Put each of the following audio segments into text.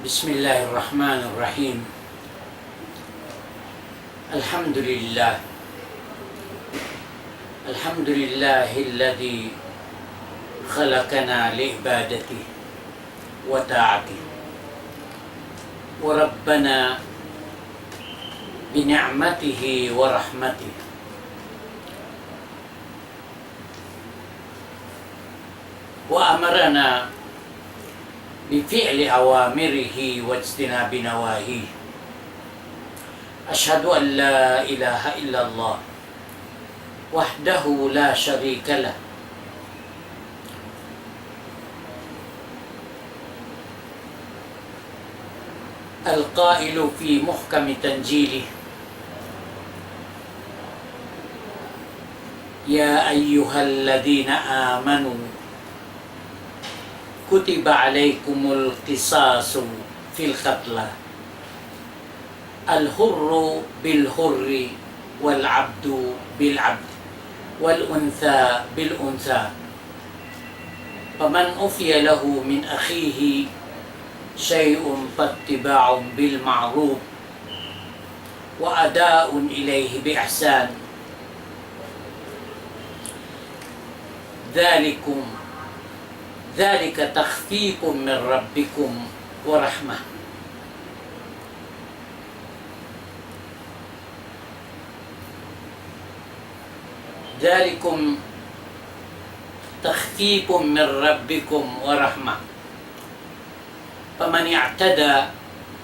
بسم الله الرحمن الرحيم. الحمد لله الذي خلقنا لعبادته وطاعته وربنا بنعمته ورحمته وأمرنا بفعل أوامره واجتناب نواهيه. أشهد أن لا إله إلا الله وحده لا شريك له القائل في محكم تنزيله: يا أيها الذين آمنوا كتب عليكم القصاص في القتلى الحر بالحر والعبد بالعبد والأنثى بالأنثى فمن عفي له من أخيه شيء فاتباع بالمعروف وأداء إليه بإحسان ذلك تخفيف من ربكم ورحمة. ذلكم تخفيف من ربكم ورحمة فمن اعتدى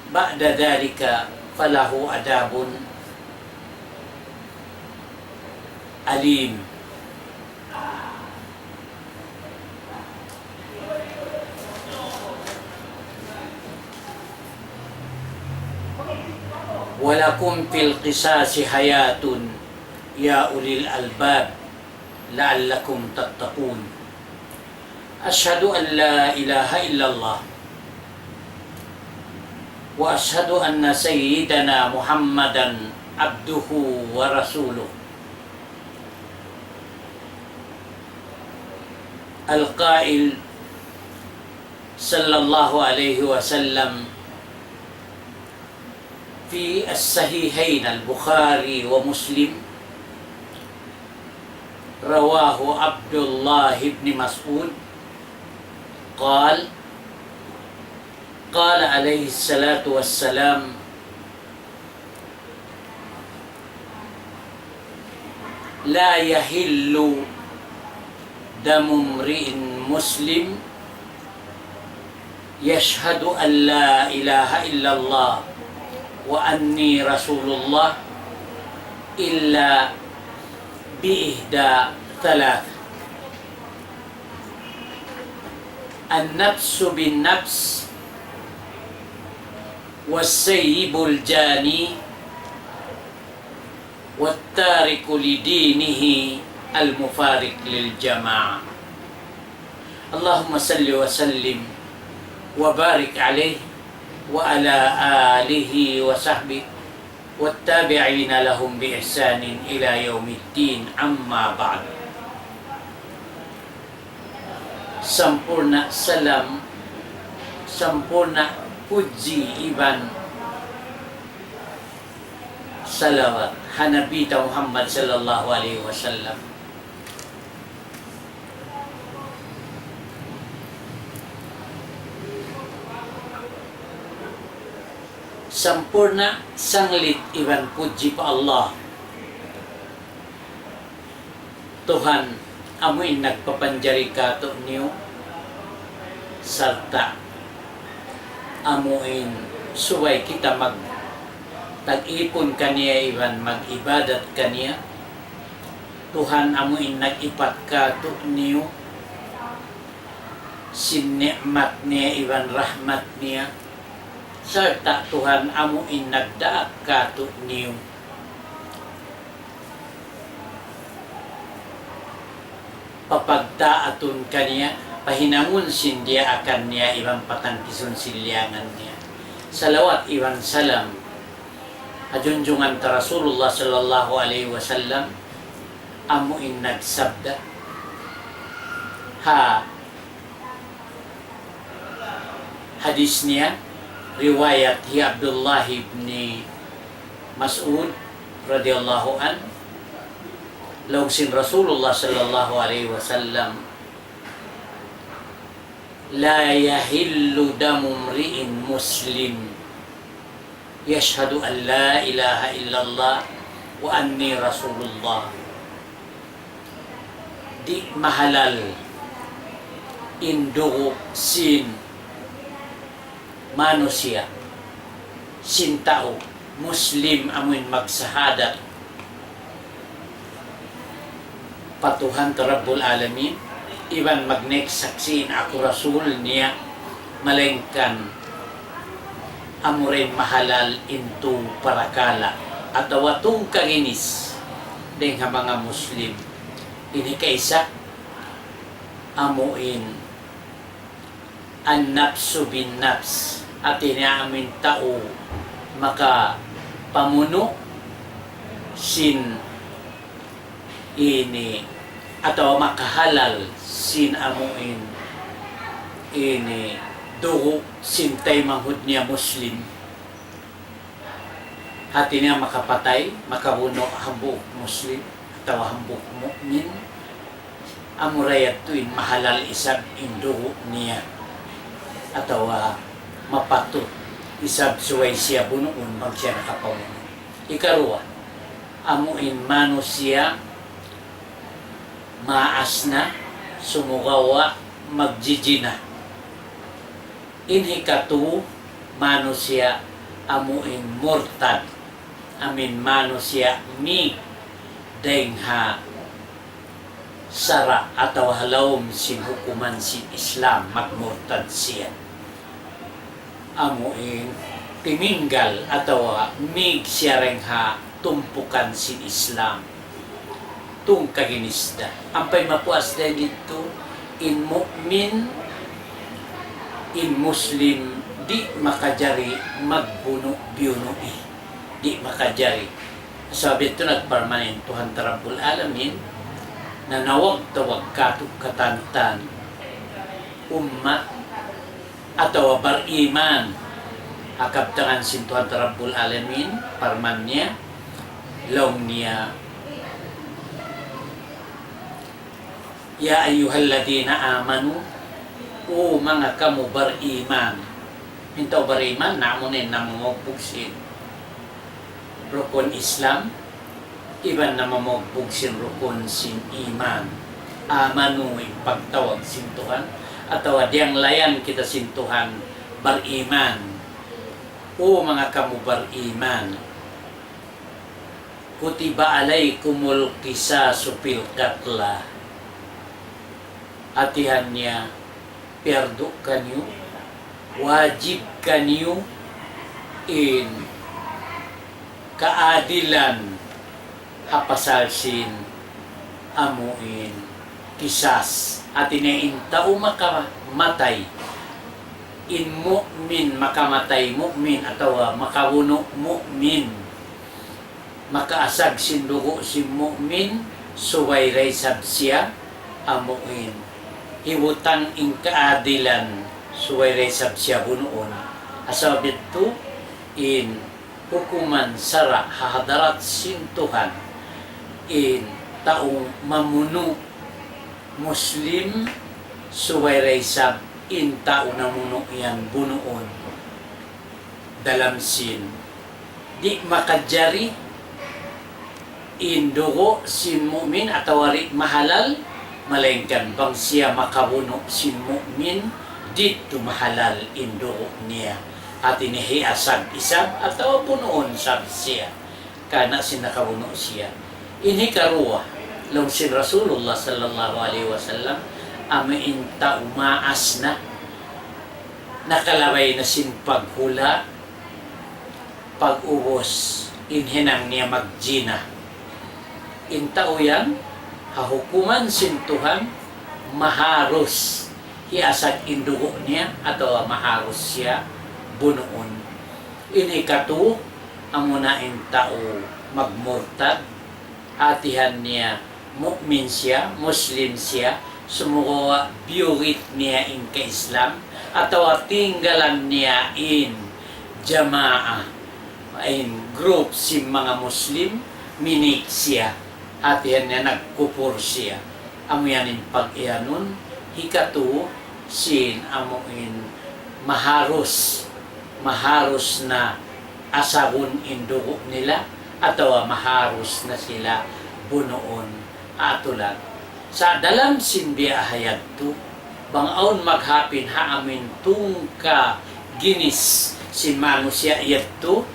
بعد ذلك فله عذاب أليم. ولكم في القصاص حياة يا أولي الألباب لعلكم تتقون. أشهد أن لا إله إلا الله وأشهد أن سيدنا محمدا عبده ورسوله القائل صلى الله عليه وسلم في الصحيحين البخاري ومسلم، رواه عبد الله بن مسعود قال عليه الصلاة والسلام: لا يحل دم امرئ مسلم يشهد أن لا إله إلا الله وأني رسول الله إلا بإحدى ثلاث: النفس بالنفس والسيب الجاني والتارك لدينه المفارق للجماعة. اللهم صل وسلم وبارك عليه وعلى آله وصحبه والتابعين لهم بإحسان إلى يوم الدين. أما بعد. Sampurna salam, sampurna puji iban salawat Hanabita Muhammad sallallahu alaihi wasallam. Sampurna sanglit iban puji pa Allah. Tuhan, amoy nagpapanjari ka to niyo sarta amuin suway kita tag-ipon kaniya iban mag-ibadat kaniya. Tuhan, amuin nag-ipat ka to niyo sinni'mat niya iban rahmat niya sarta Tuhan amuin nagdaak ka to niyo papagtaatun kaniya pahinangun sindiya akan niya ibang patangkisun silyangan niya. Salawat ibang salam ajunjungan ta Rasulullah sallallahu alaihi wasallam amuin nagsabda hadis niya riwayat hi Abdullah ibn Mas'ud radhiyallahu an lawsin Rasulullah sallallahu alaihi wasallam la yahillu damu mri'in muslim yashhadu an la ilaha illallah wa anni rasulullah. Di mahalal indugo sin manusia sin tao muslim amun magsahadat patuhan ta Rabbul Alamin iban magnek saksin ako rasul niya malengkan amurin mahalal into parakala at awatong kaginis ding mga muslim ini kaisa amuin an nafsu bin nafs at inaamin tao maka pamuno sin ini atau makahalal sin amuin ini dugo sintay manghud niya muslim hati niya makapatay makabuno hambuk muslim atau hambuk mu'min amurayat tuin mahalal isab indugo niya atau mapatut isab suway siya bunuun pag siya nakapamuno. Ikaruwa amuin manusia maas na, sumugawa, magjijina. Inhikatu, manusia amuin murtad. Amin manusia mi dengha sara atau halawm sin hukuman sin Islam magmurtad siya. Amuin timinggal atau mig siya rengha tumpukan sin Islam. Tung kaginisda. Ampay mapuas na dito, in mu'min, in muslim, di makajari magbuno biyunu'i. Di makajari. Sabi ito nagparmanin Tuhan Rabbul Alamin na nawag-tawag katuk katantan umma atau bariman akabtangan sin Tuhan Rabbul Alamin parman niya long niya ya ayyuhalladina amanu o mga kamu bariman mintaw bariman namunin namumugpugsin rukun Islam iban na mamugpugsin rukun sin iman amanu pagtawag sin Tuhan atau diyang layan kita sin Tuhan bariman o mga kamu bariman kutiba alaikumul qisasu fil qatla atihan niya perdo kanyo wajib kanyo in kaadilan hapasalsin amuin kisas atinain tao makamatay in mu'min makamatay mu'min atau makawuno mu'min makaasag sin dugo si mu'min suwayray sabsiya amuin hiwutang ing kaadilan suwayray sabsiya bunuon asabit to in hukuman sara hahadarat sin Tuhan in taong mamuno muslim suwayray sab in tao na muno yan bunuon dalam sin di makajari in dugo sin mu'min atau wari mahalal malengkan bang siya makabuno sin mu'min dito mahalal in dugo niya at inihiasag isab atau bunuon sab siya kana sin nakabuno siya ini karuwa long sin Rasulullah sallallahu alaihi wasallam amin tao maas na nakalaway na sin paghula pag-ubos inhinang niya magjina in tao yan hahukuman sin Tuhan maharos hiasag indugo niya atau maharos siya bunuon ini katu amunain tao magmurtad atihan niya mu'min siya muslim siya sumugawa biyurit niya in ka-Islam atau tinggalan niya in jamaa in group si mga Muslim minik siya at yan niya nagkupur siya amo yanin pag-ianon hikatu sin amuin maharus na asabon indugo nila atawa maharus na sila bunoon atulan sa dalam sinbiya hayag to bangaon maghapin haamin tungka ginis si manusia yadto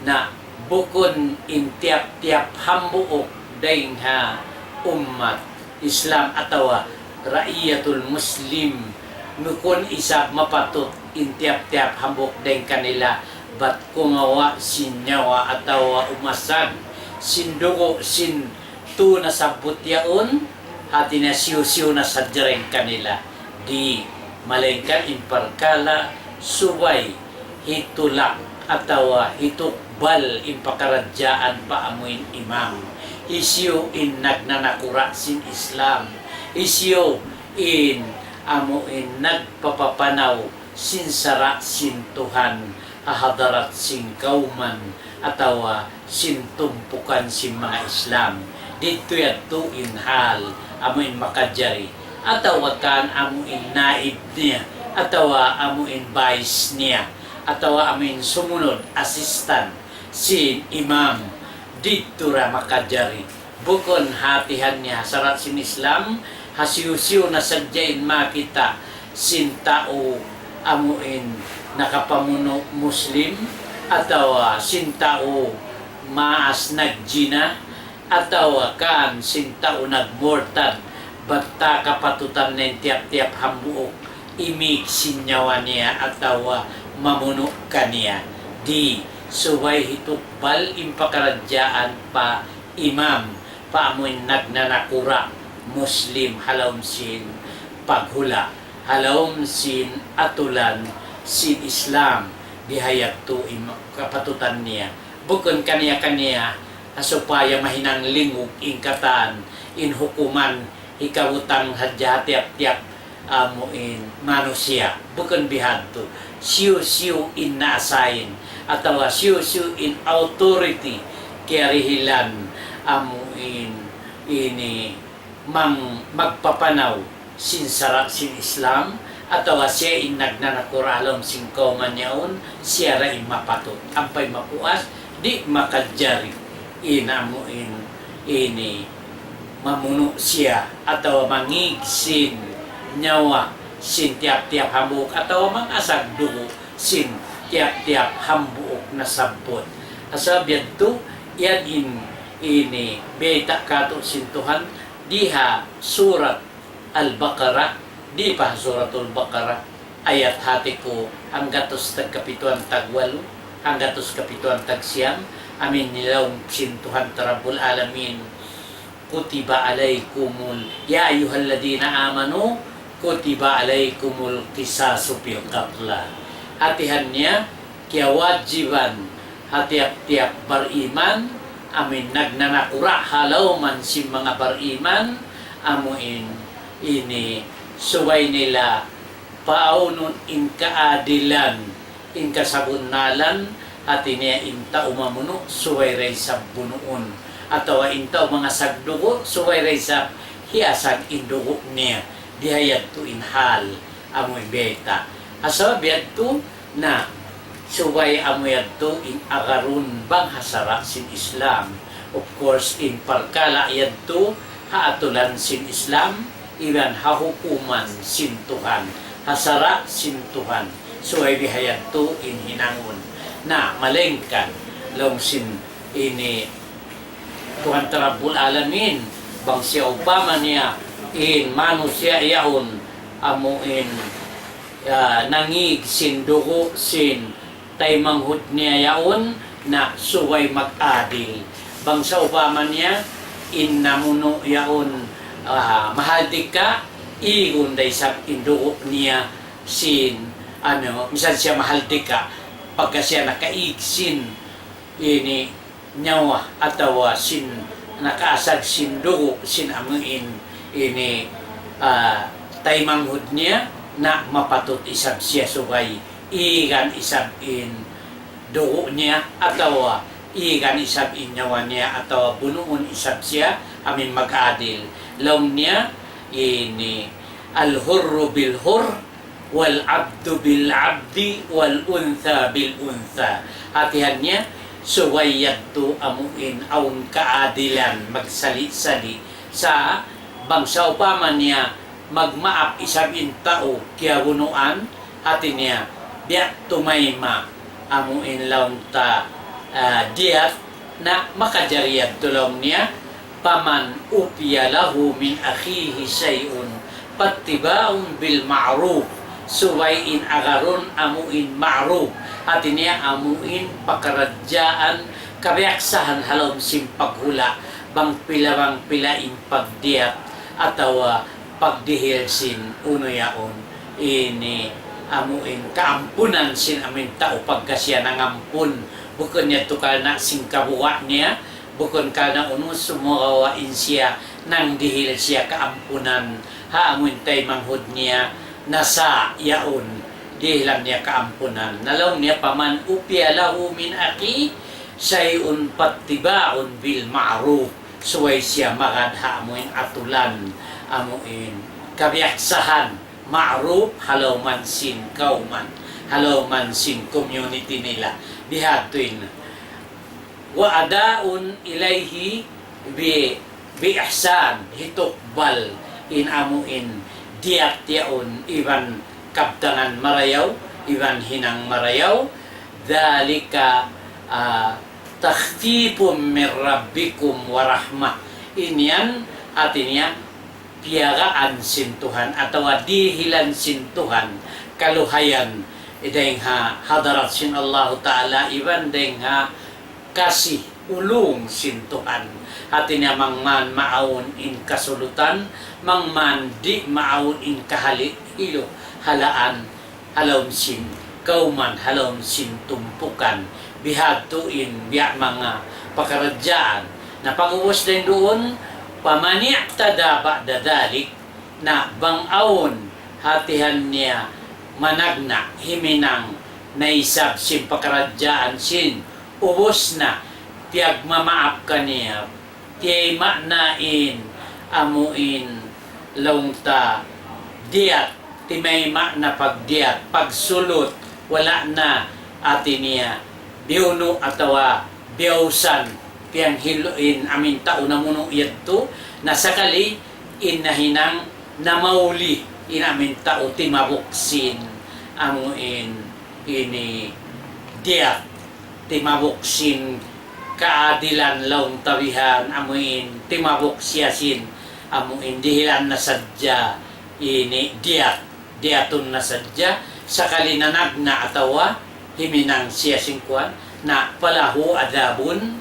na bukon in tiap-tiap hambuok daing ha umat Islam atawa raiyatul Muslim nukon isab mapatut in tiap-tiap hambuk daing kanila bat kumawa sinyawa atawa umasag sindugo sin tu na sabut yaon hati na siyo-siyo na sadyareng kanila di malengkan in parkala subay hitulak atawa hitukbal in pakaradyaan paamuin imam isyo in nagnanakura sin Islam isyo in amuin nagpapapanaw sin sara sin Tuhan ahadarat sin kauman atawa sin tumpukan sin mga Islam dito yato in hal amuin makajari atawa kan amuin naib niya atawa amuin vice niya atawa amuin sumunod assistant sin imam dito ra makajari bukon hatihan niya sarat sin Islam hasiw-siw na sadyain makita sin tao amuin nakapamuno Muslim atawa sin tao maas nagjina atawa kan sin tao nagmortad batta kapatutan na tiap-tiap hambuok imig sinyawa niya atawa mamuno kaniya di subay hitukbal impakaradyaan pa imam paamuin nagnanakura Muslim halawm sin paghula halawm sin atulan sin Islam dihayag to kapatutan niya bukon kaniya supaya mahinang lingog ingkatan in hukuman ikawutang hadya tiap-tiap amuin manusia bukon bihadto siyo in naasayin atawa siyo in authority karihilan amuin ini magpapanaw sin sara sin Islam atawa siya in nagnanakuralom sin kauman yaon siya ra in mapatot ampay mapuas di makadjari inamuin ini mamuno siya atawa mangig sin nyawa sin tiap-tiap hambuk atawa mangasag dugo sin tiap-tiap hambuk na sabot asabyan to yan ini beta kato sin Tuhan diha surat Al-Baqarah di pa suratul Baqarah ayat hati ko hanggatos tagkapituan tagwalo hanggatos kapituan tagsiyam amin nilawng sin Tuhan Rabbul Alamin kutiba alaykumul ya ayyuhalladina amanu kutiba alaykumul qisasu fil qatla hatihan niya kaya wajiban hatiap-tiap beriman amin nagnanakura halaw man si mga beriman amuin ini suway nila paunon in kaadilan in kasabunalan at niya inta umamuno suway ray sa bunuon atawa inta mga sagdugo suway ray sa hiasag indugo niya dihayad to in hal amoy beta asawa biyad to na suway amoyad to in agarun bang hasara sin Islam of course in parkala yad to haatulan sin Islam ilan hahukuman sin Tuhan hasara sin Tuhan suway bihayad to in hinangon na malengkan long sin ini Tuhan Rabbul Alamin bang siya upama niya in manusia yaon amuin nangig sin dugo sin taymanghud niya yaon na suway mag-adil bang sa upama niya in namuno yaon mahaldik ka igun day sa indugo niya sin misan siya mahaldik ka pagka siya nakaigsin ini nyawa atawa sin nakaasag sin dugo sin amuin ini taymanghud niya na mapatut isab siya subay igan isab in dugo niya atawa igan isab inyawan niya atawa bunuon isab siya amin mag-adil laom niya ini al-hurru bil-hurr wal abdu bil abdi wal untha bil untha hatihan niya suwayadto amuin aun kaadilan magsali-sali sa bangsa upaman niya magmaap isabin tao kaya bunuan hati niya biya tumayma amuin laun ta diat na makajariyad tulong niya paman upya lahu min akhihi sayun pattibaun bil ma'ruf suwayin agarun amuin ma'ruf hati niya amuin pakaradyaan kabiaksahan halom simpaghula bang pila impagdiat atawa pagdihil sin uno yaon ini amuin kaampunan sin amin tao pagkasya nangampun bukon niya tukal na singkabuwa niya bukon ka na uno sumukawain siya nang dihil siya kaampunan haamun tay manghud niya nasa yaon dihilan niya kaampunan nalaw niya paman upya lahu min aki sayun pattibaun bil ma'ruf suway siya magadha amuin atulan amuin kabiaksahan ma'ruf halaw man sin kauman halaw man sin community nila bihatuin wa adaun ilayhi bi ihsan hitukbal in amuin diat yaon iban kaptangan marayaw iban hinang marayaw dalika takhfifum min rabbikum wa rahmah inyan artinya piyagaan sin Tuhan atau dihilan sin Tuhan kaluhayan ideng ha hadarat sin Allah Ta'ala iban deng ha kasih ulung sin Tuhan artinya mangman maawon in kasulutan mangman di maawon in kahalo halaan halom sin kauman halom sin tumpukan bihatuin biya mga pakaradyaan na panguwas din doon pamani'tada ba'da dalik na bangawon hatihan niya managna himinang naisab sin pakaradyaan sin ubos na tiyag mamaap ka niya tiyay ma'nain amuin laungta diat timay na pagdiat pagsulot wala na atin niya biuno atawa biawsan tiyang hiluin amin tao na muno ito na sakali inahinang namauli in amin tao timabuksin amuin ini diat timabuksin kaadilan laong tawihan amuin timabuksyasin amuin dihilan na sadya ini diatun na sadya sakali nanagna atawa himinang siya singkuan na palahu adabun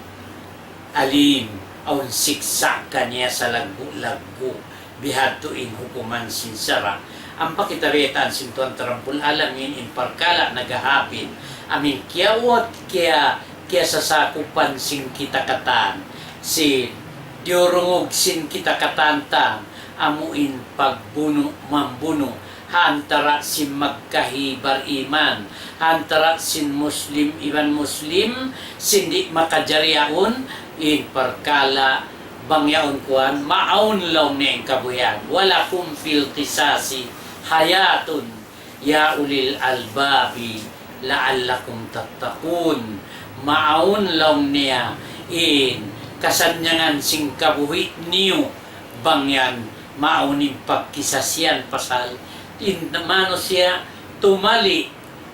alim aun siksa kanya sa lagu-lagu bihatuin hukuman sinsara ang pakitaretan sintuan tarampul alamin in parkala nagahapin amin kiawot kaya sasakupan sin kita katan si diurungog sin kita katantang amuin pagbuno mambuno hantara sin magkahibar iman hantara sin muslim iban muslim sindi makajariaon in perkala bangyaon kuan maun law ni kabuyan wala kum fil qisasi hayatun ya ulil albabi la'allakum tattaqun maun law niya in kasanyangan sing kabuhi niyo bangyan maunin pagkisasyan pasal in namano siya tumali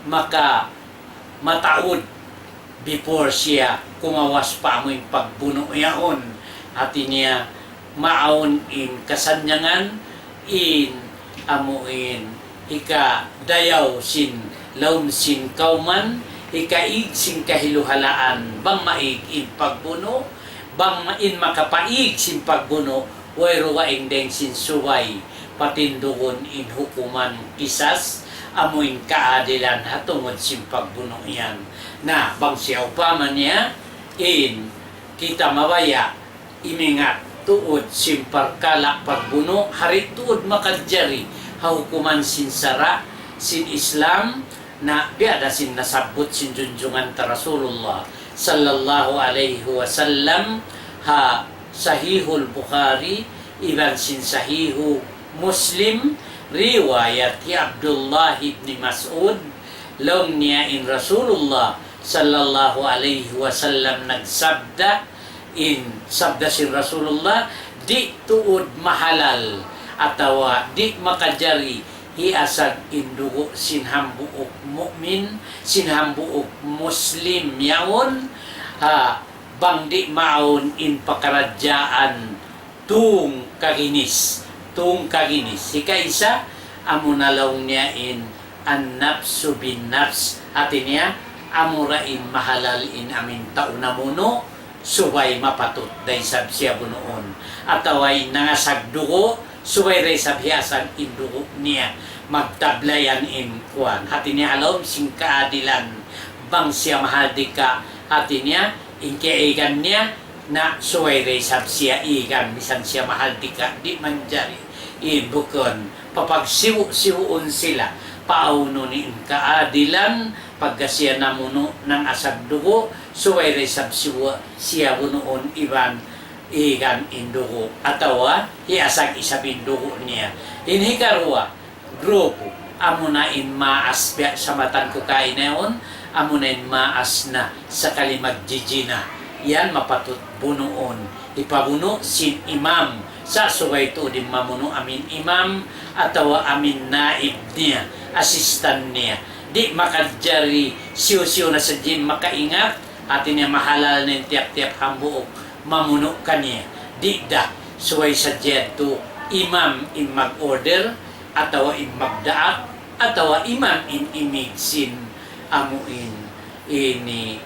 maka mataod before siya kumawas pa mo yung pagbuno yaon ati niya maon in kasanyangan in amuin ika dayaw sin laum sin kauman ika ig sin kahiluhalaan bang maig in pagbuno bang in makapaig sin pagbuno wayro waing deng sin suway patindugon in hukuman kisas amuin kaadilan hatungod sin pagbuno yan na bang siya upaman niya in kita mawaya imingat tuod sin parkala pagbuno hari tuod makadjari hukuman sin sara sin Islam na biada sin nasabot sin junjungan ta Rasulullah sallallahu alaihi wasallam ha Sahihul Bukhari iban sin Sahihu Muslim riwayat Abdullah ibn Mas'ud long niya in Rasulullah sallallahu alaihi wasallam nagsabda sabda si Rasulullah di tuod mahalal atawa di makajari hiasag indugo sinhambuok mukmin sinhambuok muslim yaon bang di maon in pakaradyaan tung kaginis hikaisa amunalaw niya in an nafsu bin nafs atin niya amurain mahalal in amin taunamuno subay mapatut day sab siya bunoon ataway nangasagdugo subay ray sab hiasag indugo niya magtablayan in kuan hati niya alom sing kaadilan bang siya mahal di ka hati niya inkaigan niya na suway ray sab siya igan bisan siya mahal di ka di manjari ibukon papagsiwu-siwuon sila pauno ni kaadilan pagka siya namuno ng asagdugo suway ray sab siya bunoon iban igan indugo atawa hiasag isab indugo niya inhikarwa grupo amunain maas biya sa matan ko kainayon amunain maas na sa kalimagjijina yan mapatut bunoon ipabuno sin imam sa suway to din mamuno amin imam atawa amin naib niya asistan niya di makadjari siyo-siyo na sa jin makaingat atin niya mahalal na tiap-tiap hambuok mamuno kaniya di da suway sa jed to imam in mag-order atawa in magdaat atawa imam in imigsin amuin ini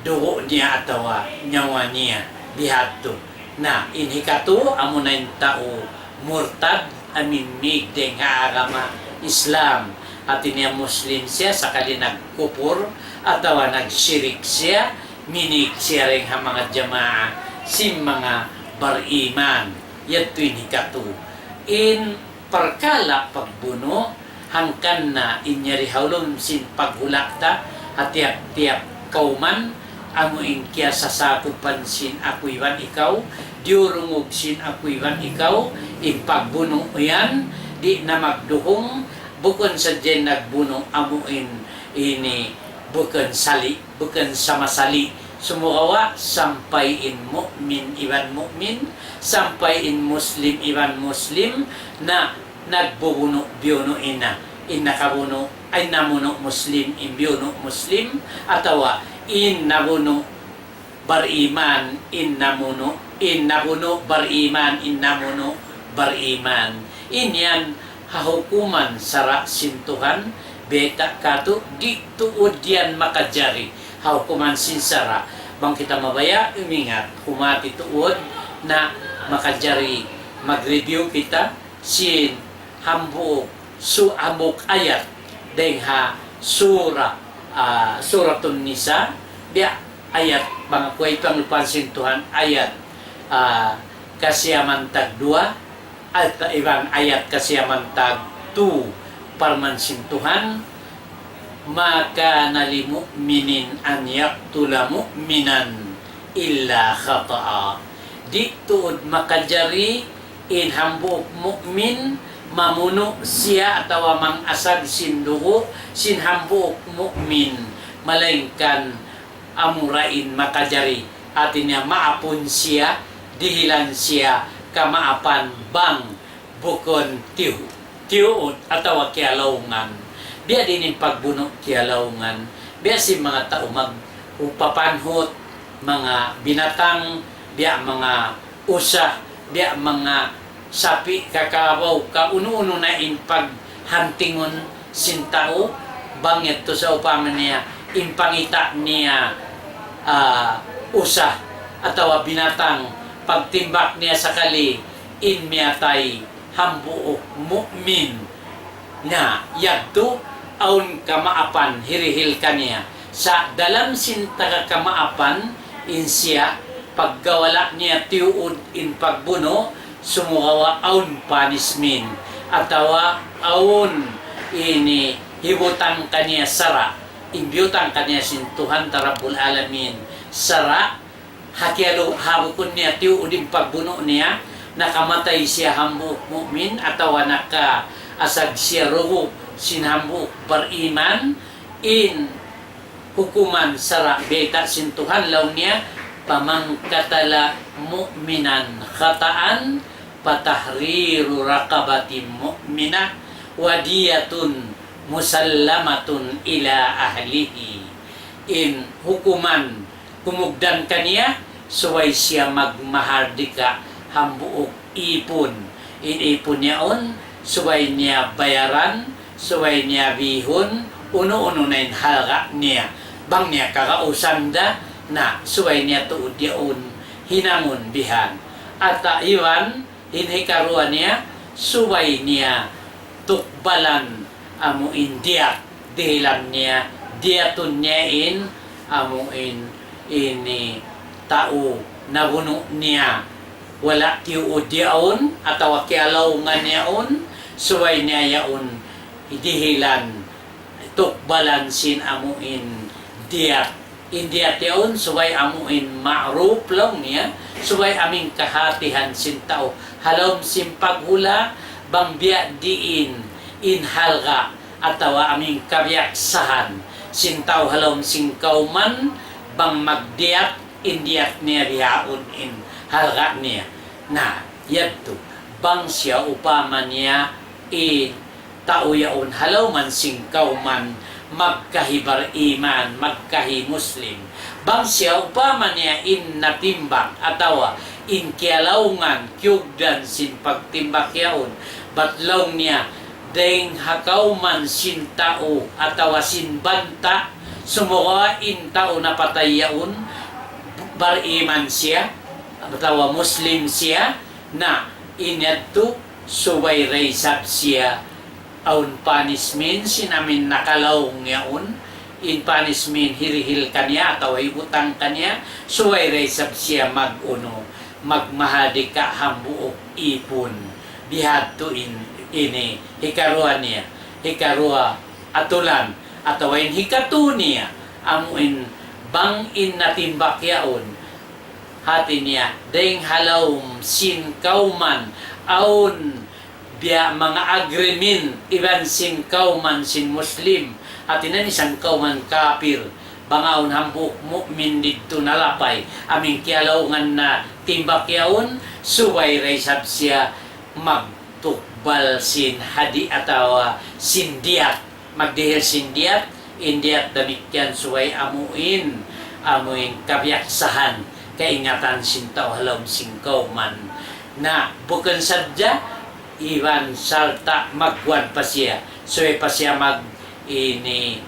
dugo niya atawa nyawa niya dihato na inhikato amunain tao murtad amin migdeng agama Islam at niya Muslim siya sakali nagkupur atawa nagsyirik siya minig siya rin ha mga jamaa sin mga bariman yato inhikato in parkala pagbuno hangkan na inyari haulom sin paghulakta hatiap-tiap kauman amuin kya sasakupan sin akuiwan ikaw diurungog sin akuiwan ikaw ipagbuno yan di na magduhong bukan sa dyan nagbuno amuin ini bukan sama-sali sumukawa sampai in mu'min iwan mu'min sampai in muslim iwan muslim na nagbubuno biyono nakabuno ay namuno muslim in biyono muslim atawa in nabuno bariman in namuno bariman in namuno bariman inyan hahukuman sara sintuhan beta kato di tuod yan makajari hahukuman sinsara bang kita mabaya umingat humati tuod na makajari mag-review kita sin hambuk ayat dengha suratun nisa biya ayat mga kuway panglupansin Tuhan ayat kasiyamantag 2 at ibang ayat kasiyamantag 2 parmansin Tuhan maka nali mu'minin an yaktula mu'minan illa khata'a di tuod makajari in hambuk mu'min mamuno siya atawa mang-asag sindugo sinhambuk mu'min malaingkan amurain makajari atin niya maapon siya dihilan siya kamaapan bang bukon tiuot atawa kialaungan biya din pagbuno kialaungan biya si mga tao upapanhot mga binatang biya mga usah biya mga sapi kakabaw kauno-uno na in paghantingon sintao bangit to sa upaman niya impangita niya usah atawa binatang pagtimbak niya sakali in miyatay hambuok mu'min na yadto aun kamaapan hirihil kaniya sa dalam sinta kamaapan in siya paggawala niya tiuod in pagbuno sumukawa aun panismin atawa aun ini hibutang kaniya sara, imbyutang kaniya sintuhan tarabul alamin sara, hakialo habukon niya tiyo uding pagbuno niya, nakamatay siya hambuk mu'min atau naka asag siya rugo sinhambuk beriman in hukuman sara beta sintuhan law niya pamangkatala mu'minan khataan patahriru raqabatin mu'minah wadiyatun musallamatun ila ahlihi. In hukuman kumugdan kaniya suway siya magmahardika hambuok ipon. In ipon niyaon suway niya bayaran, suway niya bihon, uno-uno na halga niya bang niya kakausanda na suway niya tuod yaon hinangon bihan at iwan hinhikaruan niya suway niya tukbalan amo indiat dihilan niya diaton niya in amo ini tao na buno niya wala tiuod yaon atawa kialaw nga niyaon suway niya yaon dihilan tukbalan sin amuin diat India tiyon, suway amuin ma'ruf lang niya, suway aming kahatihan sin tao, halom simpaghula, bang biya diin, inhalga, atawa aming kabyaksahan, sin tao halom singkauman, bang magdiat, indiat niya biyaon in halga niya. Na, yadto, bang siya upama niya, tao yaon haloman singkauman, magkahibar iman, magkahi muslim. Bang siya upama niya in natimbak atawa in kialaungan kyugdan sin pagtimbak yaon batlaw niya deng hakauman sin tao atawa sin banta sumuka in tao na patay yaon bar iman siya atawa muslim siya na inyadto suway raysab siya aun punishment sinamin nakalaong yaon in punishment hirihil kanya atau ibutang kanya suway resab siya maguno magmahadi ka hambuok ipon bihadto ini hikaruan niya hikarua atulan atau in hikatu niya amuin bang in natimbak yaon hati niya deng halawm sin kauman aun biya mga agreement iban sin kauman sin muslim at inan isang kauman kapir bangaon hambuk mu'min dito nalapay aming kialaungan na timbak yaon suway raysab siya magtukbal sin hadi atawa sin diat magdihir sin diat indiat damikyan suway amuin kabyaksahan kaingatan sin tao halom sin kauman na bukan sadya iwan salta magwan pa siya suway pa siya mag ini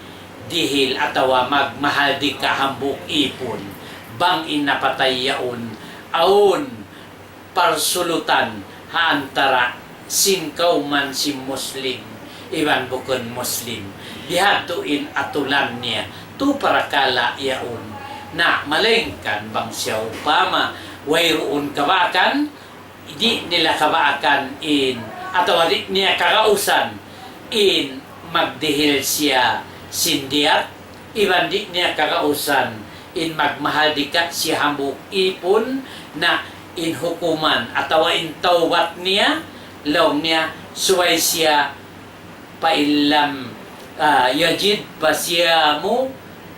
dihil atawa magmahal di kahambuk ipon bang inapatay yaon aun parsulutan haantara sin kauman si muslim iwan bukon muslim bihatuin atulan niya tu parakala yaon na malengkan bang siya upama wayroon kabakan di nila kabaakan in atau di niya kakausan in magdihil siya sindiat iban di niya kakausan in magmahal dikat siya hambuk ipon na in hukuman atau in taubat niya law niya suway siya pailam yajid pasiyamu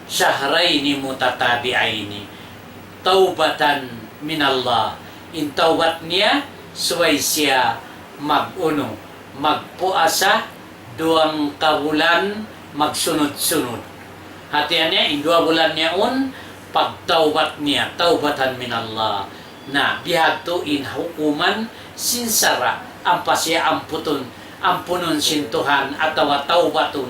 syahraini mutatabi'aini taubatan minallah in tawbat niya suway siya maguno magpuasa 2 kabulan magsunod-sunod hatian niya in 2 bulan niya pagtawbat niya tawbatan minallah na bihadto in hukuman sinsara ang pasya ampunon sintuhan atawa tawbatun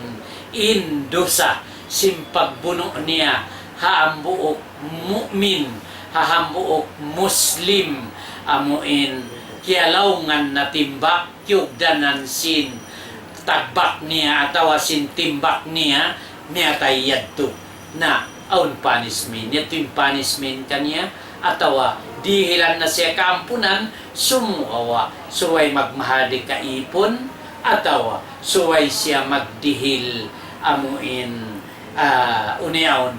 in dosa simpagbuno niya haambuok mu'min hahambuok muslim amuin kialaungan na timbak kyugdanan sin tagbak niya atawa sin timbak niya tayad to na aun punishment ito yung punishment kanya atawa dihilan na siya kaampunan sumuawa suway magmahali ka ipon atawa suway siya magdihil amuin uniaon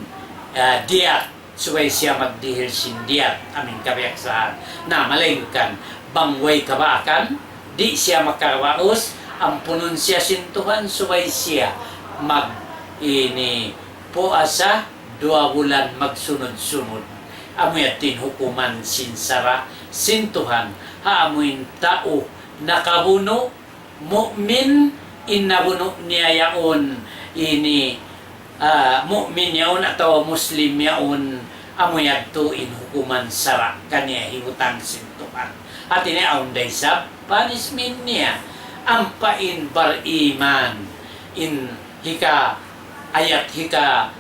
diat suway siya magdihir sindiat amin kabiyaksaan na malaykan bangway kabaakan di siya makarawaos ang punon siya sintuhan suway siya mag ini puasa 2 bulan magsunod-sunod amuyatin hukuman sinsara sintuhan haamuin tao nakabuno mu'min inabuno niya yaon ini mu'min yaon atau muslim yaon amuyad to in hukuman sara kanya hibutang sintuhan at ini aunday sa punishment niya ampain bariman in hika ayat hika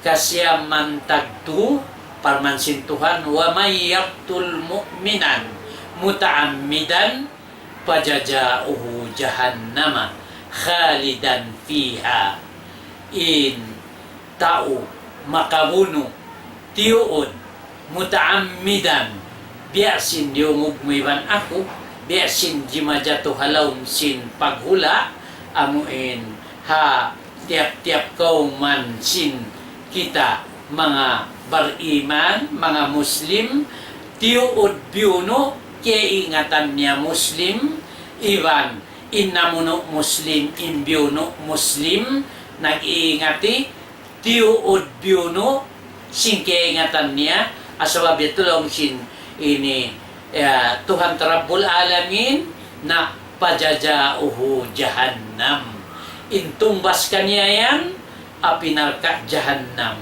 kasyaman tagtu parmansintuhan wa may yaqtul mu'minan muta'ammidan pajaja'uhu jahannama khalidan fiha in tao makabuno tiuod muta'ammidan biasin diumugmuiban ako biasin jimajato halawm sin paghula amuin ha tiap-tiap kauman sin kita mga bariman, mga muslim tiuod biuno keingatan niya muslim iwan inamuno muslim imbiuno muslim nag-iingati tiuod biuno sin keingatan niya asabab tulong sin ini Tuhan Rabbul Alamin na pajajauhu jahannam intumbas kanya yan apinalka jahannam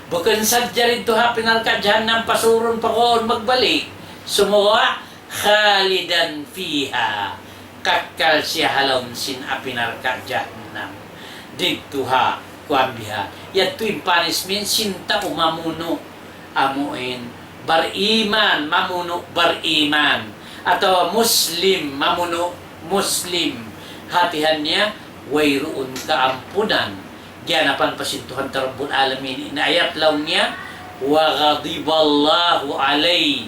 bukan sadya rin ha pinalka jahannam pasurun pa ko magbalik sumuwa khalidan fiha kakal siya halom sin apinalka jahannam dito ha kuambiha yato yung punishment sinta umamuno amuin bariman mamuno bariman atau muslim mamuno muslim hatihan niya wayroon kaampunan gyanapan pasintuhan Rabbul Alamin inayat law niya wa ghadiballahu alay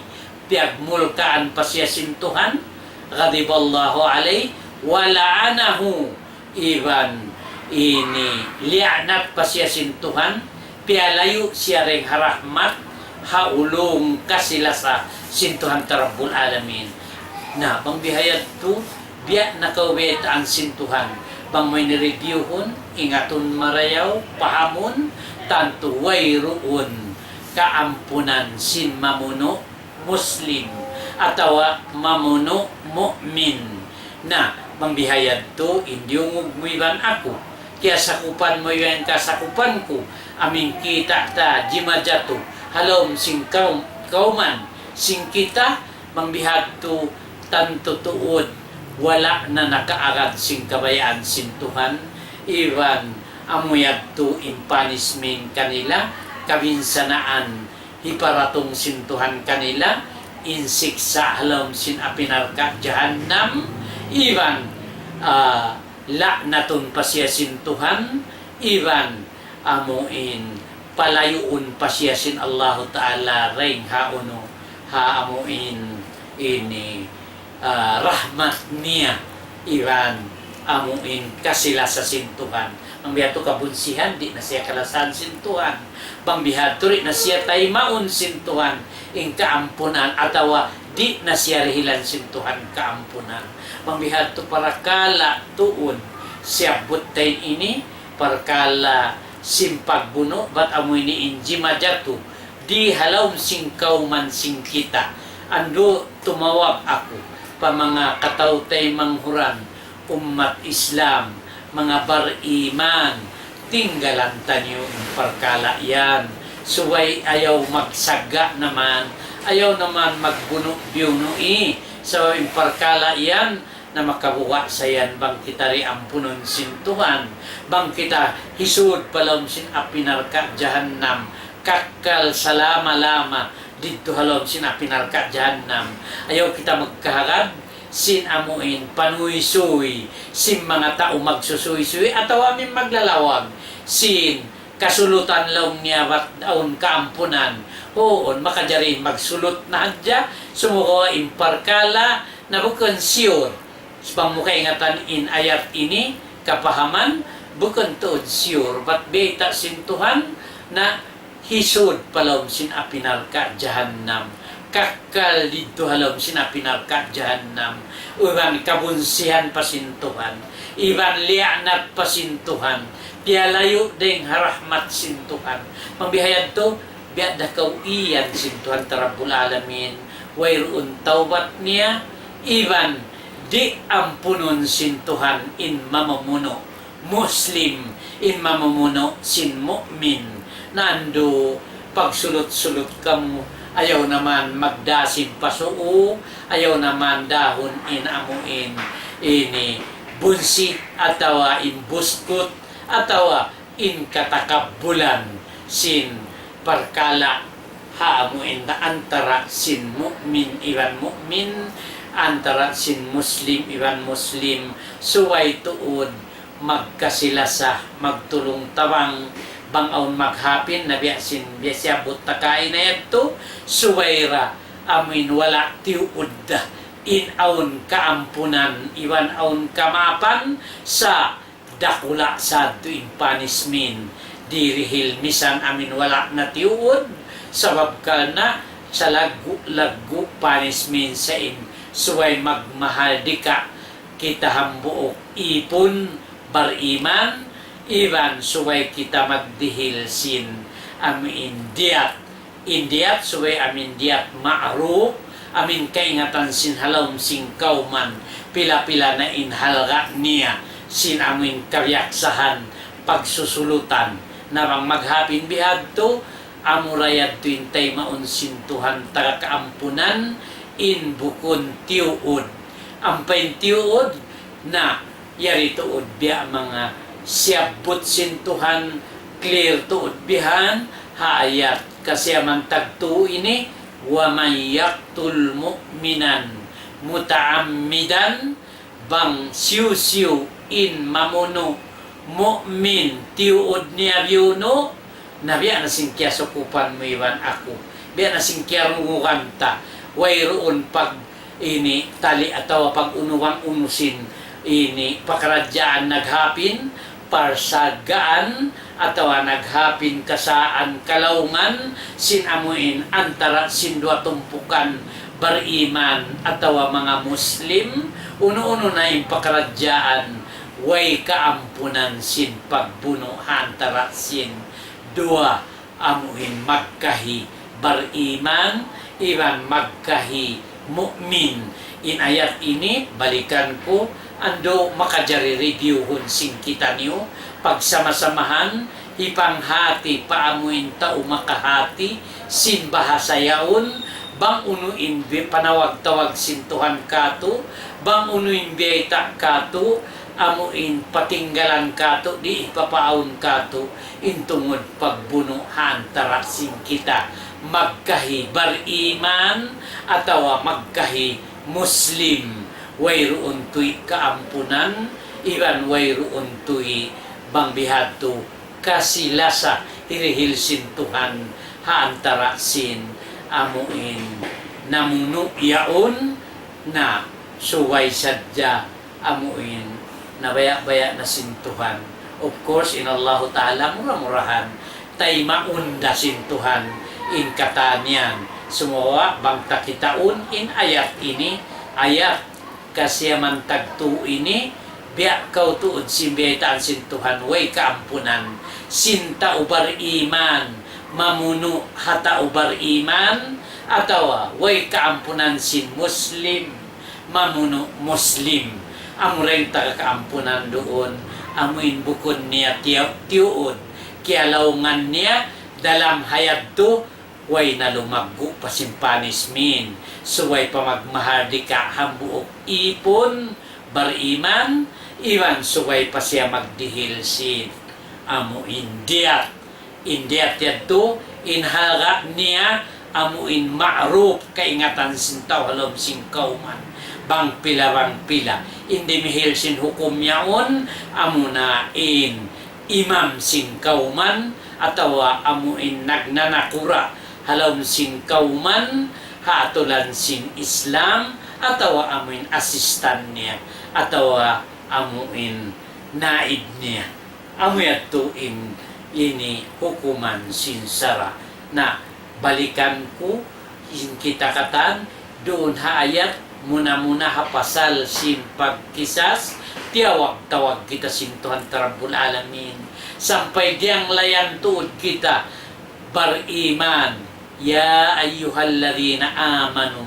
piagmulkaan pa siya sintuhan ghadiballahu alay wa la'anahu iban ini li'anat pa siya sintuhan pialayo siya ring harahmat haulong kasila sa sintuhan Rabbul Alamin na bang bihayat to biya nakawet ang sintuhan bang may nireviewhon ingaton marayaw pahamon tanto wayroon kaampunan sin mamuno muslim atawa mamuno mu'min na mangbihayad to indiyong ugmuiban ako kaya sakupan mo yung kasakupan ko aming kita ta jimajato halom sing kauman sing kita mangbihad to tanto tuod wala na nakaagad sing kabayaan sintuhan iwan amuyad to in punishment kanila kabinsanaan hiparatong sintuhan kanila insiksa halom sin apinarka jahannam iwan laknatun pa siya sintuhan iwan amuin palayuun pa siya sin Allah Ta'ala ring hauno haamuin ini rahmat niya iwan amuin kasila sa sintuhan ang bihato kabunsihan di na siya kalasan sintuhan bang bihato rin na siya taymaon sintuhan ing kaampunan atawa di na siya rihilan sintuhan kaampunan bang bihato para kala tuon siya butain ini para kala simpagbuno bat amoy ni inji majatu di halaw singkaw man sing kita ando tumawag ako pa mga katawtay manghuran umat Islam mga bariman tinggalan tanyo parkala yan suway ayaw magsaga naman ayaw naman magbuno biyunui so parkala yan na makabuwa sa yan bang kita ri ampunon sintuhan bang kita hisud palom sin apinarka jahannam kakal salama-lama dito halom sin apinarka jahannam ayaw kita magkahagad sin amuin panuisuy sin mga tao magsusuy-suy ataw amin maglalawag sin kasulutan lang niya wat daon kaampunan hoon makajarin magsulot na hadya sumuko imparkala na bukan sure pang mukaingatan in ayat ini kapahaman bukan tuod sure, but beta sintuhan na hisod palom sin apinal ka jahannam. Kakal dito halom sin apinal ka jahannam. Uban kabunsihan pasintuhan. Iban lianat pasintuhan. Tialayo deng harahmat sintuhan. Pambihayad to, biya da iyan sintuhan tarabul alamin. Wayroon taubat niya. Iban di ampunon sintuhan in mamamuno. Muslim in mamamuno sin mu'min. Nando pagsulot-sulot kamo, ayaw naman magdasin pasuo, ayaw naman dahon inamuin ini bunsit atawa in buskot atawa in katakabulan sin parkala haamuin na antara sin mu'min iwan mu'min, antara sin muslim iwan muslim, suway tuod magkasilasa, magtulong tawang bangaon maghapin na biyasin biyasya butakain na yato suwayra amin wala tiuod in aun kaampunan iwan aun kamapan sa dakula sa tuing panismin dirihil misan amin wala na tiuod sabab ka na sa lagu panismin sa in suway magmahal di ka kita hambuok ipon bariman iban suway kita magdihil sin amin indiat suway amin diat ma'ruf amin kaingatan sin halom sin kauman pila-pila na inhalga niya sin amin karyaksahan pagsusulutan namang maghapin bihad to amurayad to intay maun sin Tuhan taga kaampunan in bukon tiuod ampain tiuod na yari tuod biya mga siyabot sintuhan clear tuod bihan hayat kasi amantagto ini wa may yaktul mu'minan mutaammidan bang siu-siu in mamuno mu'min tiuod niya biyuno na biya na singkya sukupan mo iwan ako biya na singkya rungukanta wayroon pag ini tali atawa pag unuwang unusin ini pakaradyaan naghapin parsagaan atawa naghapin kasaan kalaungan sinamuin antara sindwa tumpukan bariman atawa mga muslim uno-uno na yung pakaradyaan way kaampunan sin pagbuno antara sin dua amuin magkahi bariman iban magkahi mu'min in ayat ini balikan ko ando makajari reviewhon sing kita niyo pagsama-samahan ipanghati paamuin tao makahati sin bahasayaon bang unuin panawag-tawag sin Tuhan kato bang unuin biyayta kato amuin patinggalan kato di ipapaon kato intungod pagbuno antara sin kita magkahi bariman atawa magkahi muslim wayroon tuy kaampunan iban wayroon tuy bang bihadto kasilasa irihil sin Tuhan haantara sin amuin namuno yaon na suway sadya amuin nabaya-baya na sin Tuhan of course in Allah Ta'ala mura-murahan tay maunda sin Tuhan in katanian sumawa bang takitaon in ayat ini ayat kasi mantagto ini biya kau tuod simbiyaitaan sin Tuhan way kaampunan sinta ubar iman mamuno hata ubar iman atawa way kaampunan sin muslim mamuno muslim amureng taga kaampunan doon amuin bukon niya tiuod kialaungan niya dalam hayat to way na lumaggo pasimpanis min suway pa magmahal di ka hambuok ipon bariman iwan suway pa siya magdihil sin amu indiat yato inhalga niya amuin ma'ruf kaingatan sin tao halom sin kauman bang pila indi mihil sin hukum yaon amuna in imam sin kauman atawa amuin nagnanakura halom sin kauman hatulan sin Islam atawa amuin asistan niya atawa amuin naid niya Amuyato ini hukuman sinsara na balikan ko kita katan doon ha ayat muna ha pasal sin pagkisas tiyawag-tawag kita sin Tuhan Rabbul Alamin sampai diyang layan tuod kita bariman ya ayyuhalladzina amanu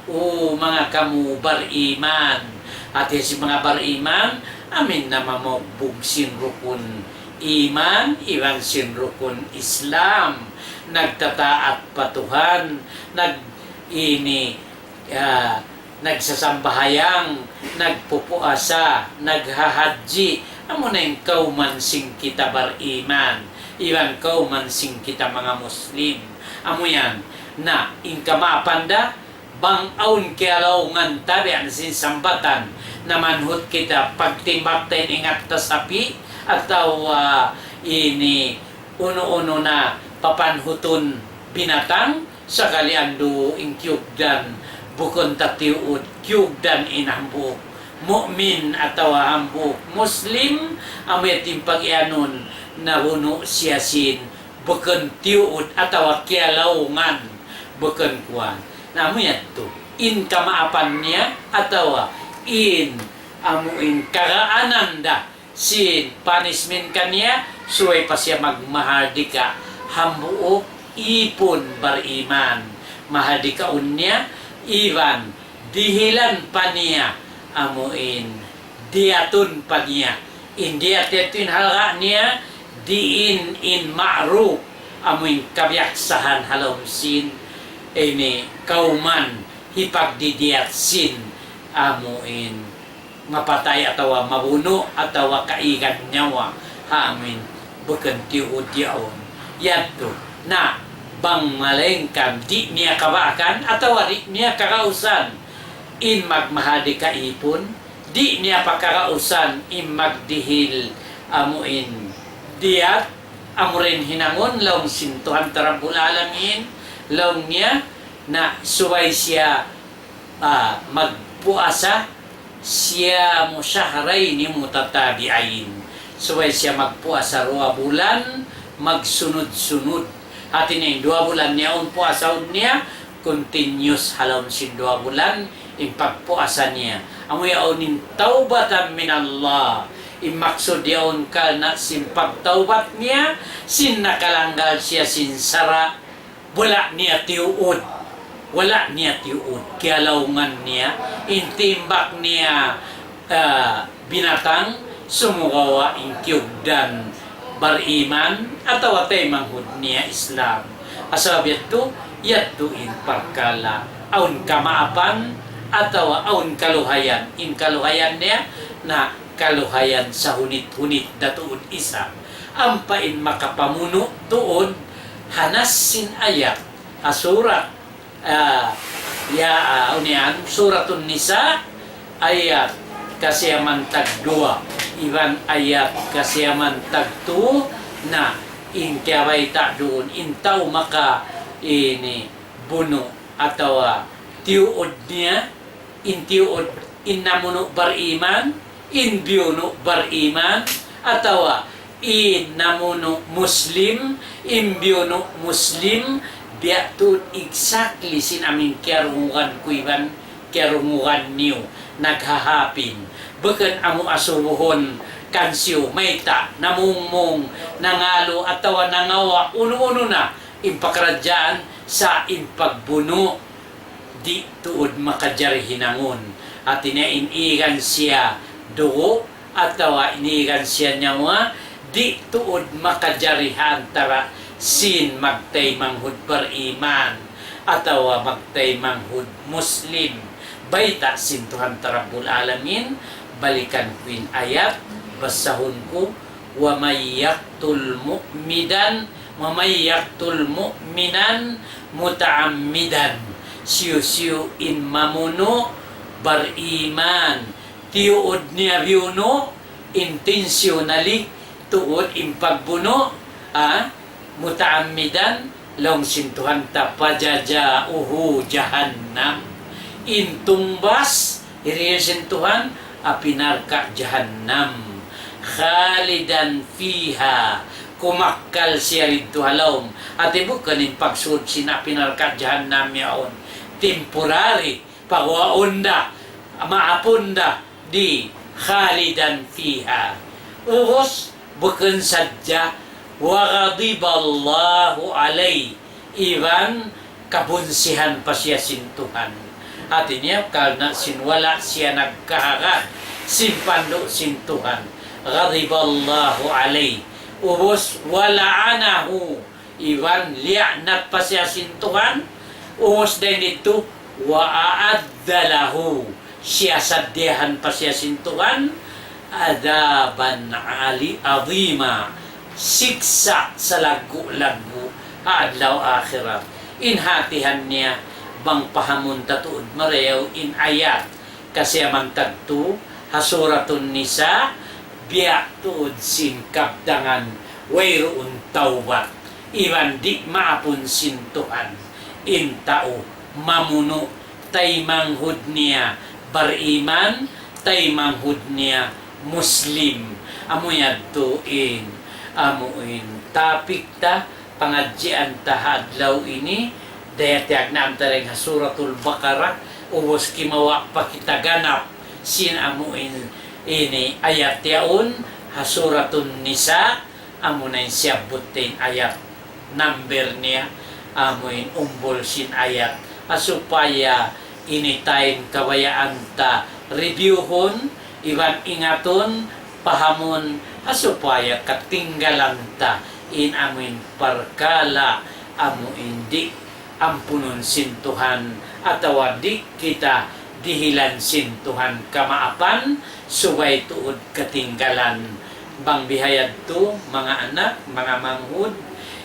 o mga kamu bariman at si mga bariman amin na mamabog sin rukun iman, iwan sin rukun Islam, nagtataat patuhan, nagsasambahayang, nagpupuasa, naghahaji, amo na yung kauman sing kita bariman, iwan kauman sing kita mga Muslim, amo yan, na inkamapanda, bang aun kialaungan tabi ang sinsambatan, na manhut kita pagtimbak tayo ingat tasapi, atau ini uno-uno na papanhutun binatang sakali ando inkyug dan bukon tatiud kyug dan inambuk mukmin atau hambuk muslim ametim pag-ianon na uno siyasin bukon tiud atau kialaungan bukon kuan namanya to in kamaapannya atau in amuin karaanan da sin punishment kanya suway pa siya magmahal di ka hambuok ipon bariman mahal di ka unya iwan dihilan pa niya amuin diatun pa niya hindi atetin halga niya diin in ma'ruf amuin kabyaksahan halom sin ini kauman hipagdidiat sin amuin mapatay atau mabuno atau kaigan nyawa amin bukan tiud yaon yato na bang malengkam di niya kabakan atau di niya karausan in magmahadi kaipon di niya pakarausan in magdihil amuin diat amurin hinangon laong sin Tuhan Rabbul Alamin laong niya na suway siya magpuasa siya mo syahraini mutatabi'ain suway siya magpuasa 2 bulan magsunod-sunod at ini 2 bulan niya un puasa niya continuous halom sin 2 bulan impagpuasa niya amoy aunin taubatan min Allah imaksud yaon ka na sin pagtaubat niya sin nakalanggal siya sin sara wala niya tiuod wala niya tiud kialaungan niya intimbak niya binatang sumugawa inkyug dan bariman atau atay manghud niya Islam asabit to yadto in parkala aun kamaapan atau aun kaluhayan in kaluhayan niya na kaluhayan sa hunit-hunit datuod isa ampain makapamuno tuod hanas sin ayat asurat unian suratun nisa ayat kasiyaman tag 2 iban ayat kasiyaman tag 2 na inkyabay ta doon intaw maka ini buno atau tiuod niya intiuod inamuno bariman inbiuno bariman atau inamuno muslim inbiuno muslim biatud exactly sin amin kerungan kuiban kerungan niyo naghahapin beken amu asubuhon kansyo mayta namungmong nangalo atawa nangawa uno-uno na impakaradyaan sa impagbuno di tuod makajari hinangon at iniigan siya dugo atawa iniigan siya nyawa di tuod makajarihan tara sin magtay manghud bariman atau magtay manghud muslim baita sin Tuhan Rabbul Alamin balikan kuin ayat basahun ko wa may yaqtul mu'minan muta'ammidan siyo in mamuno bariman tiuod niya biuno intentionally tuod impagbuno muta'ammidan long sintuhan ta pajajauhu jahannam intumbas iriya sintuhan apinarka jahannam khalidan fiha, kumakal siya rito halom. At ibo kanin pagsud sinapinarkat jahannam yaon. Temporary, pagwaunda, maapunda, di khalidan fiha. Uhos, bukan sadya, wa ghadiballahu alay. Iwan, kabunsihan pa siya sintuhan. At niya, karena sinwala siya nagkahagat, simpando sintuhan. Ghadiballahu alay. Ubos, wala'anahu. Iwan, li'anat pa siya sintuhan. Ubos din ito, wa'aaddalahu. Siya sadyahan pa siya sintuhan. Adaban azima. Siksa sa lagu-lagu. Adlaw akhirat. Inhatihan niya bang pahamon tatuod marew in ayat. Kasi amantagto, hasuratun nisa, biyak tuod sin kapdangan, wayroon tawbat. Iwan di maapun sintuhan. In tao, mamuno, tay manghud niya, bariman, tay manghud niya, Muslim. Amoyad tuin, amuin. Tapik ta, pangadjian ta hadlaw ini, daya tiag na amtareng Suratul Baqarah, ubos kimawa pa kita ganap, sin amuin ini ayat yaun, Suratun Nisa, amunain siya butin ayat number niya, amuin umbol sin ayat, supaya ini tayo kawayaan ta reviewhon, iwan ingaton, pahamon, supaya katinggalan ta in amuin parkala, amuin di ampunon sintuhan, atau di kita dihilan sintuhan kamaapan, subay tuod katinggalan. Bang bihayad to, mga anak, mga manghud,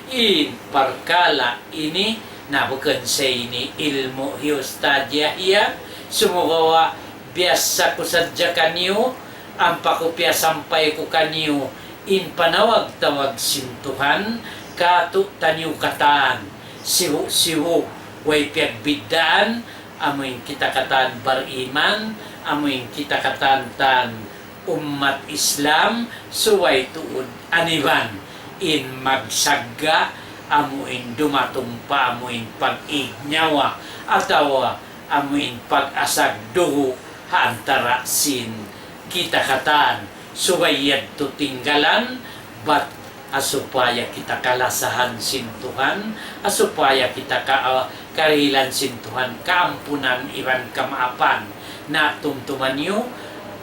in parkala ini, nabukan sa ini ilmu hiustadya iya, sumugawa biasa ko sadya kanyo, ang pakupya sampay ko kanyo, in panawag-tawag sintuhan, kato tanyo katan, siwu-siwu, way piagbidaan, amoy kita katan bariman, amoy kita katan tan umat Islam, suway tuod aniban, in magsagga, amuin dumatumpa, amuin pag-ignyawa, atawa amuin pag-asag dugo, haantara sin kita katan, suwayad to tinggalan, but asupaya kita kalasahan sintuhan, asupaya kita karilan sintuhan, kaampunan iwan kamaapan, na tumtuman nyo,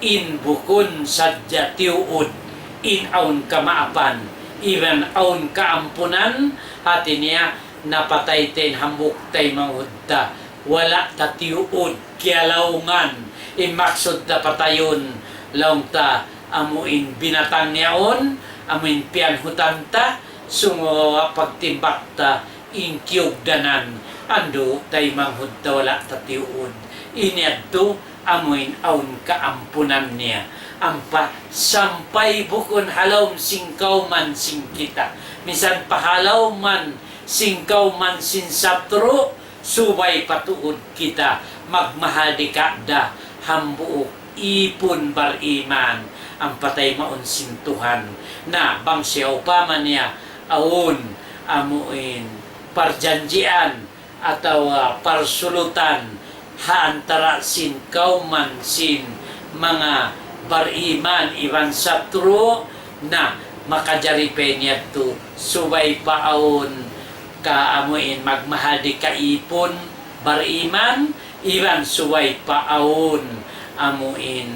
in bukun sadya tiuod, in aun kamaapan, iwan aun kaampunan, hati niya napatay ten hambuk tay manghudta, wala ta tiuod, kialaungan, imaksod ta patayon, laung ta amuin binatang niyaon, amuin pianhutan ta, sungawa pagtimbak ta, inkyugdanan, ando tay manghudta wala ta tiuod. Inyadto, amuin aun kaampunan niya. Ampa, sampay bukon halaw singkaw man sing kita. Misan pahalaw man, singkaw man sin saptro, subay patuod kita, magmahadi kada, hambuok, ipon bariman, ang patay maun sintuhan, na bang siya upaman niya, aun, amuin, parjanjian, atau parsulutan, haantara sin kauman sin mga bariman iwan satro, na makajaripen niya to, subay paon, kaamuin magmahadi kaipon bariman, iwan suway paon, amuin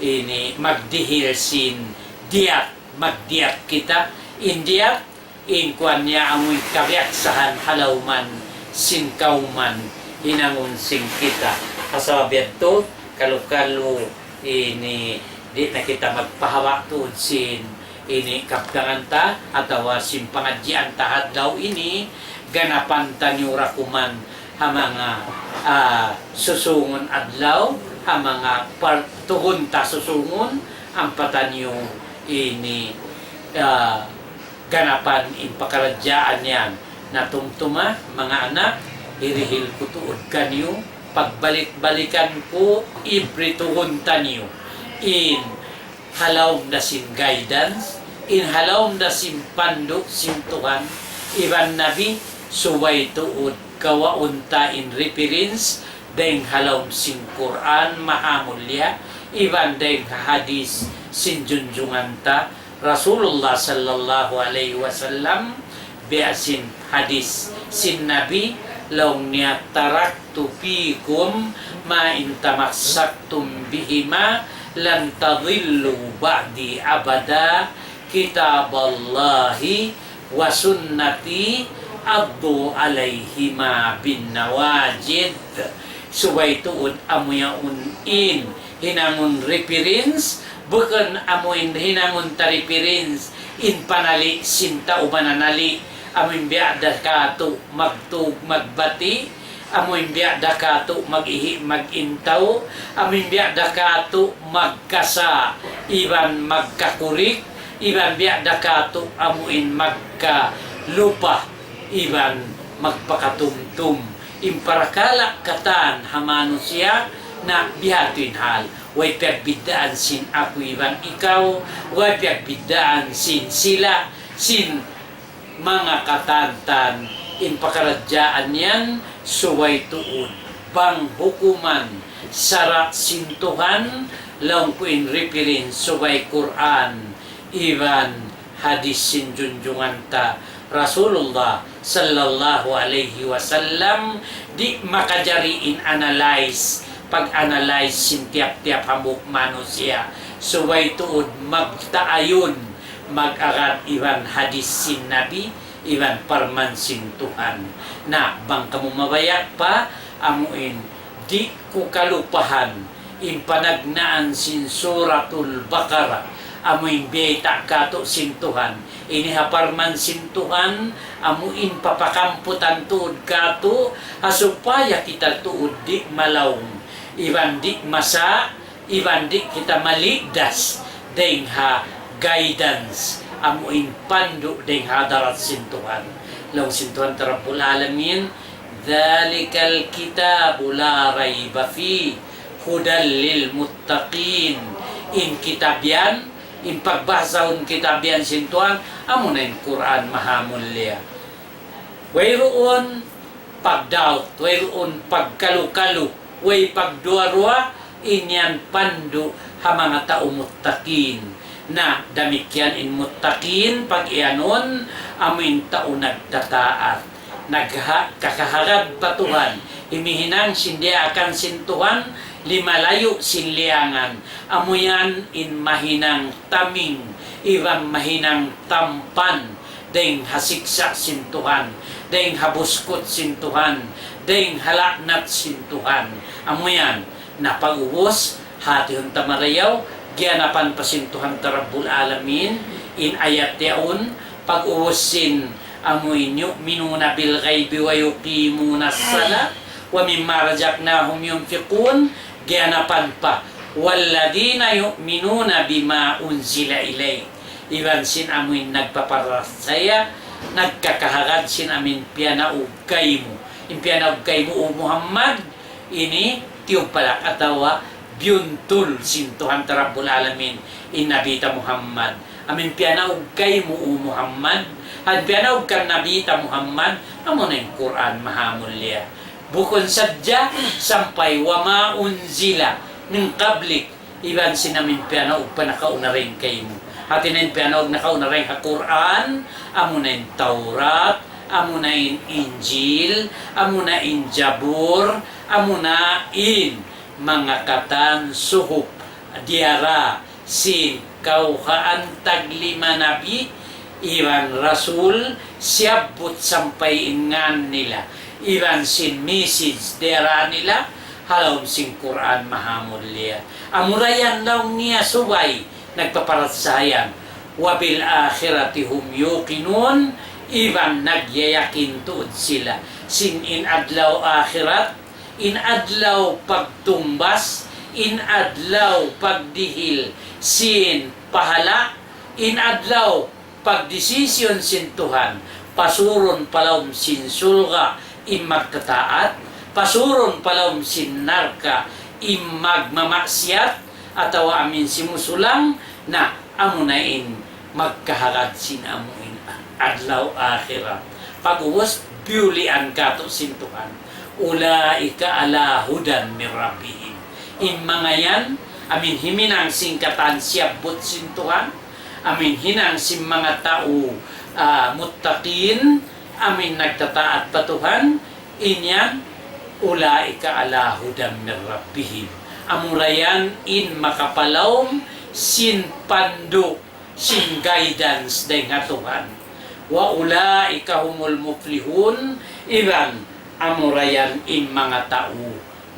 ini magdihil sin diat, magdiat kita indiat, inkuan niya amuin kabiaksahan halawman sin kauman, hinangon sing kita. Kasabiat to, kalu-kalu ini di na kita magpahawak tuod sin ini kapdangan ta, atau sin pangadjian ta hadlaw ini, ganapan ta nyura kuman ha mga susungon adlaw, ha mga tuhon ta susungon, ang patanyo ini ganapan impakaradyaan yan, na tumtuma mga anak, irihil ko tuod kanyo, pagbalik-balikan ko, ibrituhon tanyo, in halawm da sin guidance, in halawm da sin pandu sin Tuhan, iban nabi suway tuod kawaunta in reference deng halawm sin Quran mahamulya, iban deng hadis sin junjunganta Rasulullah sallallahu alaihi wasallam, biasin hadis sin nabi law niya taraktu fikum ma in tamassaktum bihima lan tadhillu ba'di abada kitaballahi wa sunnati addu alaihima bin nawajid. Subay tuod amuyaun in hinangon reference, bukan amuin hinangon ta reference in panali sinta o mananali, amuin biada kato magtug magbati, amuin biada kato mag-ihi mag-intaw, amuin biada kato magkasa iban magkakurik, iban biada kato amuin magkalupa, iban magpakatumtum. Imparakala katan hamano siya na bihatuin hal. Way pagbidaan sin ako iban ikaw, way pagbidaan sin sila, sin mga katantan. Impakaradyaan yan, suway tuod. Bang hukuman, sara sintuhan, lang ko in reference, suway Quran, iban hadis sin junjungan ta Rasulullah sallallahu alaihi wasallam, di makajariin analyze, pag-analyze sin tiap-tiap hamuk manusia, suway tuod magtaayon, mag-arat iban hadis sin nabi, iban parman sin Tuhan, na bang kamumabayak pa, amuin, di ko kalupahan, impanagnaan sin suratul Baqarah, amuin biyeta kato sin Tuhan, inihaparman sin Tuhan, amuin papakamputan tuod kato, asupaya kita tuod di malawng, iban di masa, iban di kita maligdas, deng ha guidance, amuin pandu deng hadarat sin Tuhan. Law sin Tuhan Rabbul Alamin, dhalikal kitabu la raiba fi hudal lil muttaqin. In kitab yan, in pagbasahon kitab yan sin Tuhan, amo na yung Quran mahamulya. Wayroon pagdoubt, wayroon pagkalu-kalu, way pagduarwa, inyan pandu ha mga tao muttakin, na damikyan in muttakin, pag ianon, amin tao nagtataat, kakaharad batuhan, imihinang sindia akan sintuhan, limalayo sinliangan, amuyan in mahinang taming, iwan mahinang tampan, deng hasiksa sintuhan, deng habuskot sintuhan, deng halaknat sintuhan, amuyan, na pag-uwos, hati yung tamarayaw, gianapan pasintuhan ta Rabbul Alamin, in ayat yaun, pag-uwosin, amuin yu'minuna bil ghaibi wa yuqimuna as-salat, wa mimma razaqnahum yunfiqun, gianapan pa, walladina yu'minuna bima unzila ilay, iban sin amuin nagpaparasaya, nagkakahagad sin amin pianaugkay mo, in pianaugkay mo o Muhammad, ini tiyog palak atawa biyuntul sin Tuhan Rabbul Alamin, in nabita Muhammad, amin pianaugkay mo o Muhammad, at pianaugkan nabita Muhammad, amo na yung Quran mahamulya. Bukon sadya, sampay wama unzila ng kablik, iban sinamin pianaug pa nakauna rin kayo mo. Hati na yung pianaug nakauna rin ha Quran, amo na yung Taurat, amo na yung Injil, amo na yung Jabur, amo na yung mga katan suhuk, diara, sin, kauhaan taglima nabi, iban rasul, siyabot sampay ingan nila, iban sin message dera nila, halawm sin Quran mahamulya. Amurayan daw niya subay, nagpaparatsayan, wabil akhirati hum yuqinun, iban nagyayakin tuod sila, sin in adlaw akhirat, in adlaw pagtumbas, in adlaw pagdihil, sin pahala, in adlaw pagdesisyon sin Tuhan, pasuron palawm sin sulga, im magtataat, pasuron palawm sin narka, im magmamasyat, atawa amin simusulang na amunain magkaharad sin amuin adlaw akhirat. Pag-uwas, biulian ka to sintuhan. Ulaika ala hudan min rabbihim. In mga yan, amin himinang singkatan siyabot sintuhan, amin hinang sim mga tao muttaqin, amin nagtataat patuhan, inyan, ulaika ala hudan min rabbihim. Amurayan in makapalawm sin pandu, sin guidance day nga Tuhan. Wa ulaika humul muflihun, iban amurayan in mga tao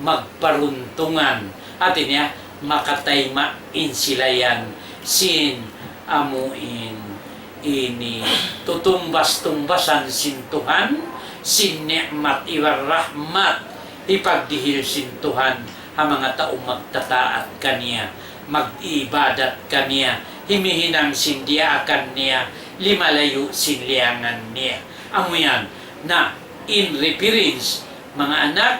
magparuntungan. Atin niya, makatayma in silayan sin amuin ini tutumbas-tumbasan sin Tuhan, sin ni'mat iwar rahmat ipagdihil sin Tuhan ang mga tao magtataat kaniya, mag-ibadat kaniya, himihinang sindiya akan niya, limalayo sinliangan niya. Amo yan na in reference, mga anak,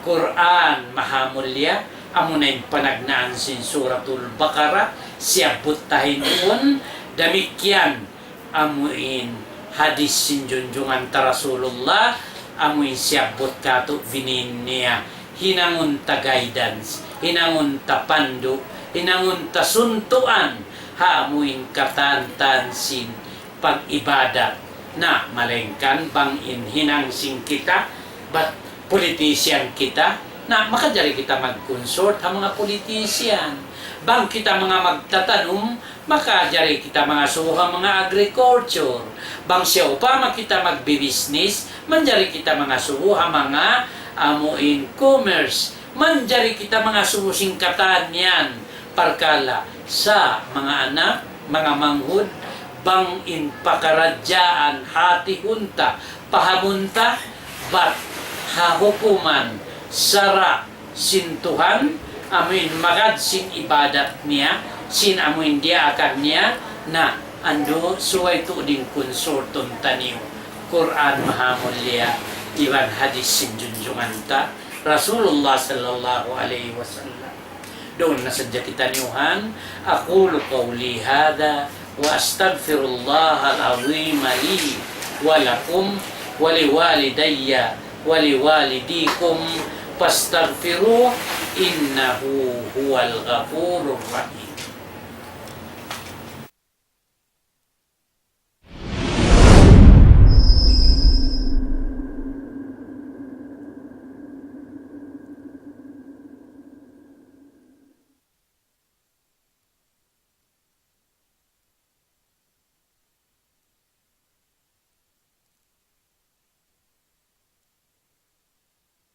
Quran mahamulya, amo na yung panagnaan sin Suratul Baqarah, siyabot tahin doon, damikyan, amuin hadis sin junjungan ta Rasulullah, amuin siyabot kato vinin niya, hinangon ta guidance, hinangon ta pandu, hinangon ta suntuan, haamuin katantan sin pag-ibadat na malengkan bang inhinang sing kita, but politician kita, na makadari kita mag-consort ang mga politician. Bang kita mga magtatanong, makadari kita mga suha mga agriculture. Bang siya upama kita magbi-business, manjari kita mga suha mga amuin commerce. Manjari kita mga sumusingkatan yan. Parkala sa mga anak, mga manghud, bang in pakaradyaan, hati hunta, pahamunta, bat hahukuman, sara sintuhan, amin magad sin ibadat niya, sin amin dia akan niya, na ando suway to ding konsorton taniw. Quran mahamulya, iwan hadis sin junjungan ta, Rasulullah sallallahu alaihi wasallam. Doon na sadya kita niuhan, aqulu qawli hadha, wa astaghfirullah al-azim li wa lakum wa liwalidayya wa liwalidikum fastaghfiruh innahu huwal ghafurur rahim.